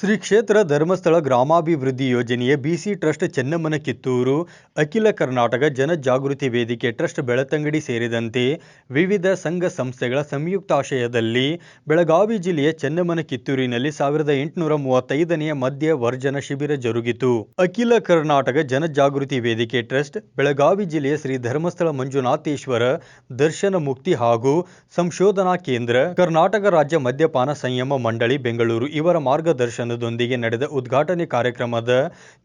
ಶ್ರೀ ಕ್ಷೇತ್ರ ಧರ್ಮಸ್ಥಳ ಗ್ರಾಮಾಭಿವೃದ್ಧಿ ಯೋಜನೆಯ ಬಿಸಿ ಟ್ರಸ್ಟ್ ಚೆನ್ನಮ್ಮನ ಕಿತ್ತೂರು, ಅಖಿಲ ಕರ್ನಾಟಕ ಜನಜಾಗೃತಿ ವೇದಿಕೆ ಟ್ರಸ್ಟ್ ಬೆಳ್ತಂಗಡಿ ಸೇರಿದಂತೆ ವಿವಿಧ ಸಂಘ ಸಂಸ್ಥೆಗಳ ಸಂಯುಕ್ತಾಶ್ರಯದಲ್ಲಿ ಬೆಳಗಾವಿ ಜಿಲ್ಲೆಯ ಚೆನ್ನಮ್ಮನ ಕಿತ್ತೂರಿನಲ್ಲಿ 1835ನೇ ಮದ್ಯ ವರ್ಜನ ಶಿಬಿರ ಜರುಗಿತು. ಅಖಿಲ ಕರ್ನಾಟಕ ಜನಜಾಗೃತಿ ವೇದಿಕೆ ಟ್ರಸ್ಟ್, ಬೆಳಗಾವಿ ಜಿಲ್ಲೆಯ ಶ್ರೀ ಧರ್ಮಸ್ಥಳ ಮಂಜುನಾಥೇಶ್ವರ ದರ್ಶನ ಮುಕ್ತಿ ಹಾಗೂ ಸಂಶೋಧನಾ ಕೇಂದ್ರ, ಕರ್ನಾಟಕ ರಾಜ್ಯ ಮದ್ಯಪಾನ ಸಂಯಮ ಮಂಡಳಿ ಬೆಂಗಳೂರು ಇವರ ಮಾರ್ಗದರ್ಶನದೊಂದಿಗೆ ನಡೆದ ಉದ್ಘಾಟನೆ ಕಾರ್ಯಕ್ರಮದ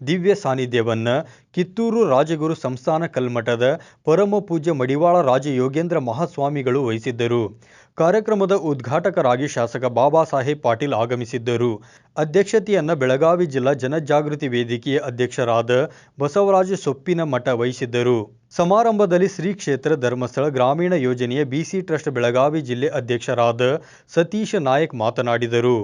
ದಿವ್ಯ ಸಾನ್ನಿಧ್ಯವನ್ನು ಕಿತ್ತೂರು ರಾಜಗುರು ಸಂಸ್ಥಾನ ಕಲ್ಮಠದ ಪರಮ ಪೂಜ್ಯ ಮಡಿವಾಳ ರಾಜಯೋಗೇಂದ್ರ ಮಹಾಸ್ವಾಮಿಗಳು ವಹಿಸಿದ್ದರು. ಕಾರ್ಯಕ್ರಮದ ಉದ್ಘಾಟಕರಾಗಿ ಶಾಸಕ ಬಾಬಾ ಸಾಹೇಬ್ ಪಾಟೀಲ್ ಆಗಮಿಸಿದ್ದರು. ಅಧ್ಯಕ್ಷತೆಯನ್ನು ಬೆಳಗಾವಿ ಜಿಲ್ಲಾ ಜನಜಾಗೃತಿ ವೇದಿಕೆಯ ಅಧ್ಯಕ್ಷರಾದ ಬಸವರಾಜ ಸೊಪ್ಪಿನಮಠ ವಹಿಸಿದ್ದರು. ಸಮಾರಂಭದಲ್ಲಿ ಶ್ರೀ ಕ್ಷೇತ್ರ ಧರ್ಮಸ್ಥಳ ಗ್ರಾಮೀಣ ಯೋಜನೆಯ ಬಿಸಿ ಟ್ರಸ್ಟ್ ಬೆಳಗಾವಿ ಜಿಲ್ಲೆ ಅಧ್ಯಕ್ಷರಾದ ಸತೀಶ ನಾಯಕ್ ಮಾತನಾಡಿದರು.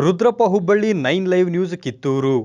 Rudrappa Hubballi 9 live news Kittur.